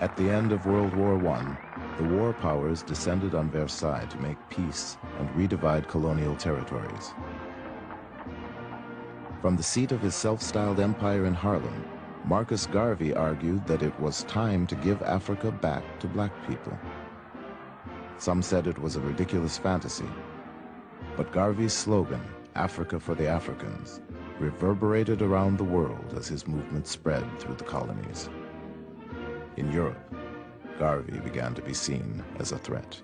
At the end of World War I, the war powers descended on Versailles to make peace and redivide colonial territories. From the seat of his self-styled empire in Harlem, Marcus Garvey argued that it was time to give Africa back to black people. Some said it was a ridiculous fantasy, but Garvey's slogan, "Africa for the Africans," reverberated around the world as his movement spread through the colonies. In Europe, Garvey began to be seen as a threat.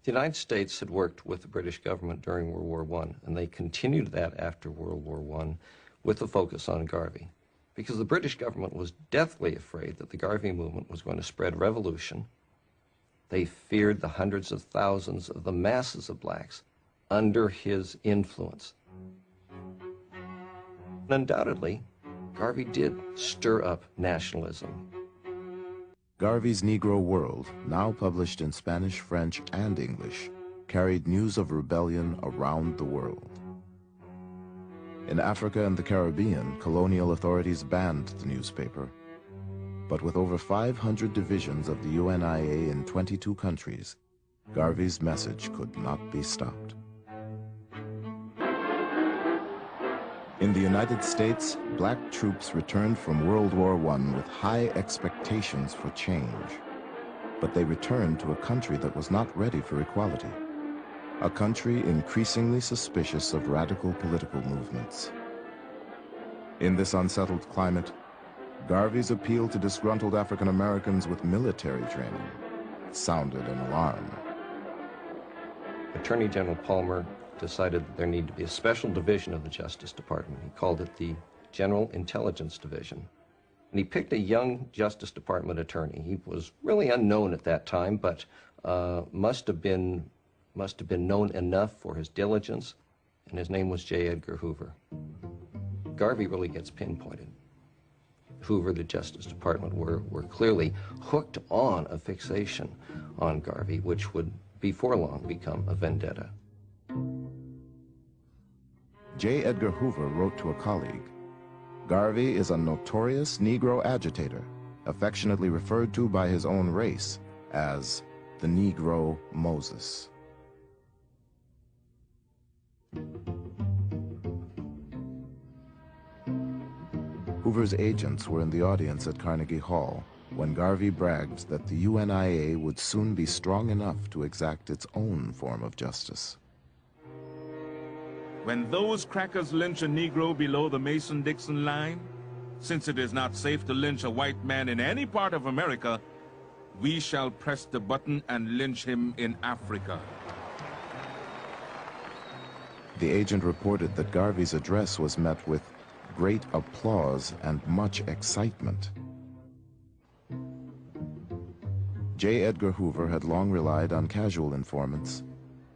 The United States had worked with the British government during World War I, and they continued that after World War I with a focus on Garvey, because the British government was deathly afraid that the Garvey movement was going to spread revolution. They feared the hundreds of thousands of the masses of blacks under his influence. Undoubtedly, Garvey did stir up nationalism. Garvey's Negro World, now published in Spanish, French, and English, carried news of rebellion around the world. In Africa and the Caribbean, colonial authorities banned the newspaper. But with over 500 divisions of the UNIA in 22 countries, Garvey's message could not be stopped. In the United States, black troops returned from World War I with high expectations for change. But they returned to a country that was not ready for equality, a country increasingly suspicious of radical political movements. In this unsettled climate, Garvey's appeal to disgruntled African Americans with military training sounded an alarm. Attorney General Palmer decided that there needed to be a special division of the Justice Department. He called it the General Intelligence Division. And he picked a young Justice Department attorney. He was really unknown at that time, but must have been known enough for his diligence, and his name was J. Edgar Hoover. Garvey really gets pinpointed. Hoover, the Justice Department, were clearly hooked on a fixation on Garvey, which would before long become a vendetta. J. Edgar Hoover wrote to a colleague, "Garvey is a notorious Negro agitator, affectionately referred to by his own race as the Negro Moses." Hoover's agents were in the audience at Carnegie Hall when Garvey bragged that the UNIA would soon be strong enough to exact its own form of justice. When those crackers lynch a Negro below the Mason-Dixon line, since it is not safe to lynch a white man in any part of America, we shall press the button and lynch him in Africa. The agent reported that Garvey's address was met with great applause and much excitement. J. Edgar Hoover had long relied on casual informants,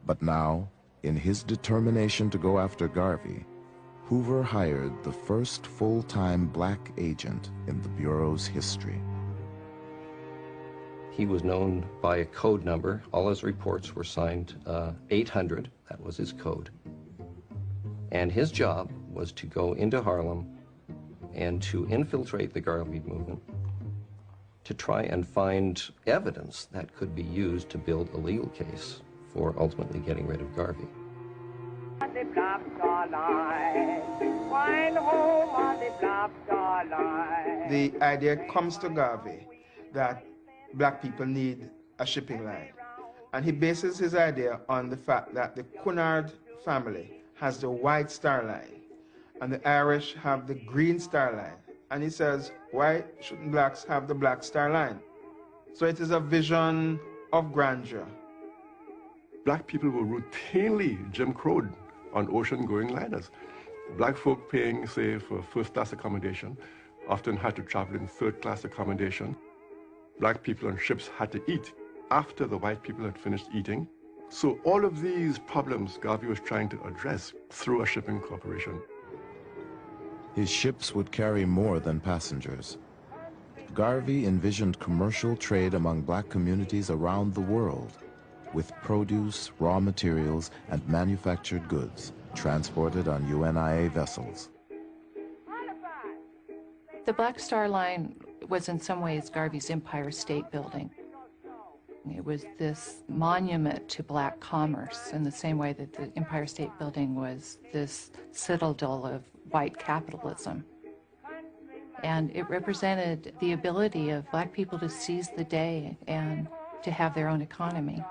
but now, in his determination to go after Garvey, Hoover hired the first full-time black agent in the Bureau's history. He was known by a code number. All his reports were signed 800. That was his code. And his job was to go into Harlem and to infiltrate the Garvey movement, to try and find evidence that could be used to build a legal case for ultimately getting rid of Garvey. The idea comes to Garvey that black people need a shipping line. And he bases his idea on the fact that the Cunard family has the White Star Line and the Irish have the Green Star Line. And he says, why shouldn't blacks have the Black Star Line? So it is a vision of grandeur. Black people were routinely Jim Crowed on ocean-going liners. Black folk paying, say, for first-class accommodation often had to travel in third-class accommodation. Black people on ships had to eat after the white people had finished eating. So all of these problems Garvey was trying to address through a shipping corporation. His ships would carry more than passengers. Garvey envisioned commercial trade among black communities around the world, with produce, raw materials, and manufactured goods transported on UNIA vessels. The Black Star Line was in some ways Garvey's Empire State Building. It was this monument to black commerce in the same way that the Empire State Building was this citadel of white capitalism. And it represented the ability of black people to seize the day and to have their own economy.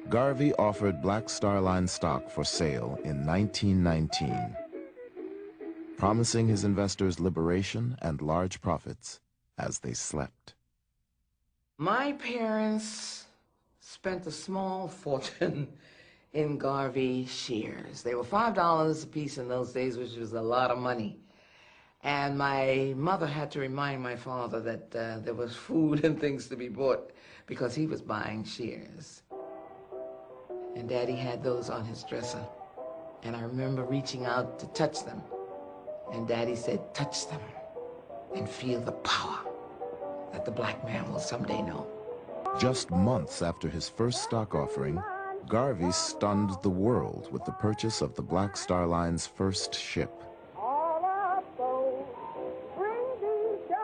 Garvey offered Black Star Line stock for sale in 1919, promising his investors liberation and large profits as they slept. My parents spent a small fortune in Garvey shares. They were $5 a piece in those days, which was a lot of money. And my mother had to remind my father that there was food and things to be bought because he was buying shares. And Daddy had those on his dresser. And I remember reaching out to touch them. And Daddy said, touch them and feel the power that the black man will someday know. Just months after his first stock offering, Garvey stunned the world with the purchase of the Black Star Line's first ship.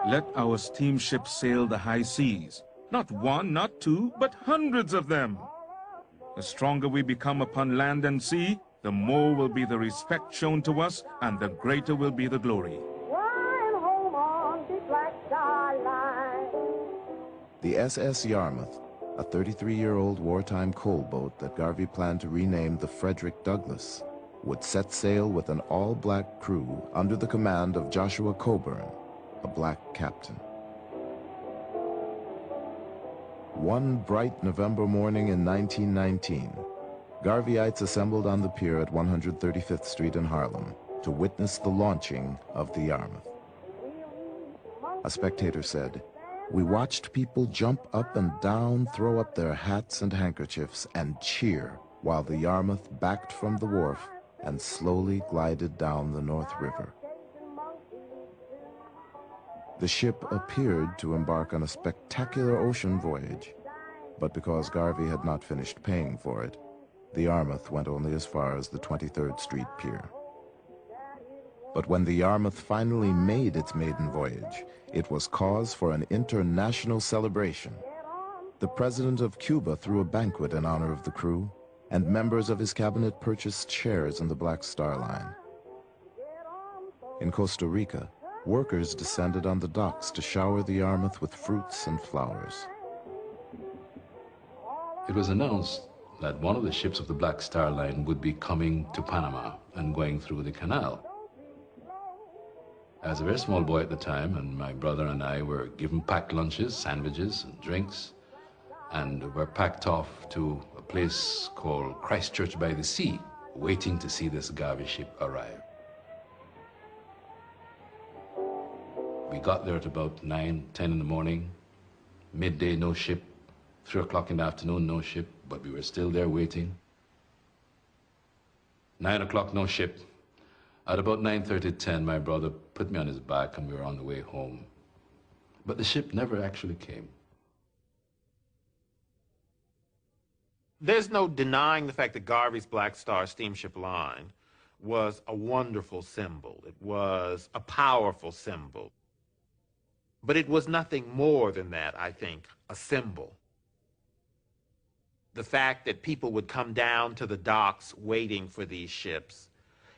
Let our steamships sail the high seas. Not one, not two, but hundreds of them. The stronger we become upon land and sea, the more will be the respect shown to us, and the greater will be the glory. The SS Yarmouth, a 33-year-old wartime coal boat that Garvey planned to rename the Frederick Douglass, would set sail with an all-black crew under the command of Joshua Coburn, a black captain. One bright November morning in 1919, Garveyites assembled on the pier at 135th Street in Harlem to witness the launching of the Yarmouth. A spectator said, "We watched people jump up and down, throw up their hats and handkerchiefs, and cheer while the Yarmouth backed from the wharf and slowly glided down the North River." The ship appeared to embark on a spectacular ocean voyage, but because Garvey had not finished paying for it, the Yarmouth went only as far as the 23rd Street Pier. But when the Yarmouth finally made its maiden voyage, it was cause for an international celebration. The president of Cuba threw a banquet in honor of the crew, and members of his cabinet purchased shares in the Black Star Line. In Costa Rica, workers descended on the docks to shower the Yarmouth with fruits and flowers. It was announced that one of the ships of the Black Star Line would be coming to Panama and going through the canal. I was a very small boy at the time, and my brother and I were given packed lunches, sandwiches, and drinks, and were packed off to a place called Christchurch by the Sea, waiting to see this Garvey ship arrive. We got there at about 9, 10 in the morning. Midday, no ship. 3 o'clock in the afternoon, no ship, but we were still there waiting. 9 o'clock, no ship. At about 9:30, 10, my brother put me on his back and we were on the way home. But the ship never actually came. There's no denying the fact that Garvey's Black Star Steamship Line was a wonderful symbol. It was a powerful symbol. But it was nothing more than that, I think, a symbol. The fact that people would come down to the docks waiting for these ships,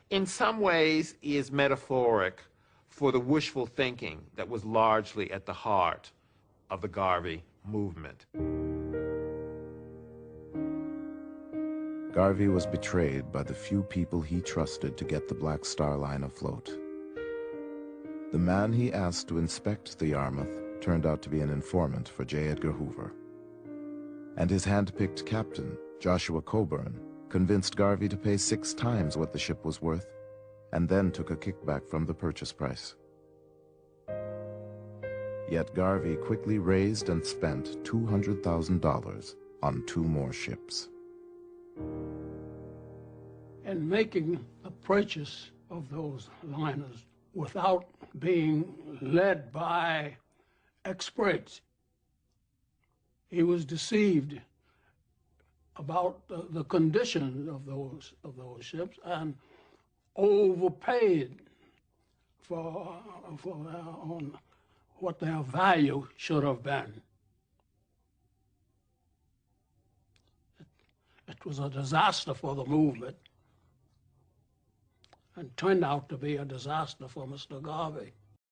in some ways is metaphoric for the wishful thinking that was largely at the heart of the Garvey movement. Garvey was betrayed by the few people he trusted to get the Black Star Line afloat. The man he asked to inspect the Yarmouth turned out to be an informant for J. Edgar Hoover. And his hand-picked captain, Joshua Coburn, convinced Garvey to pay 6 times what the ship was worth, and then took a kickback from the purchase price. Yet Garvey quickly raised and spent $200,000 on 2 more ships. And making a purchase of those liners without being led by experts, he was deceived about the condition of those ships, and overpaid for on what their value should have been. It was a disaster for the movement and turned out to be a disaster for Mr. Garvey.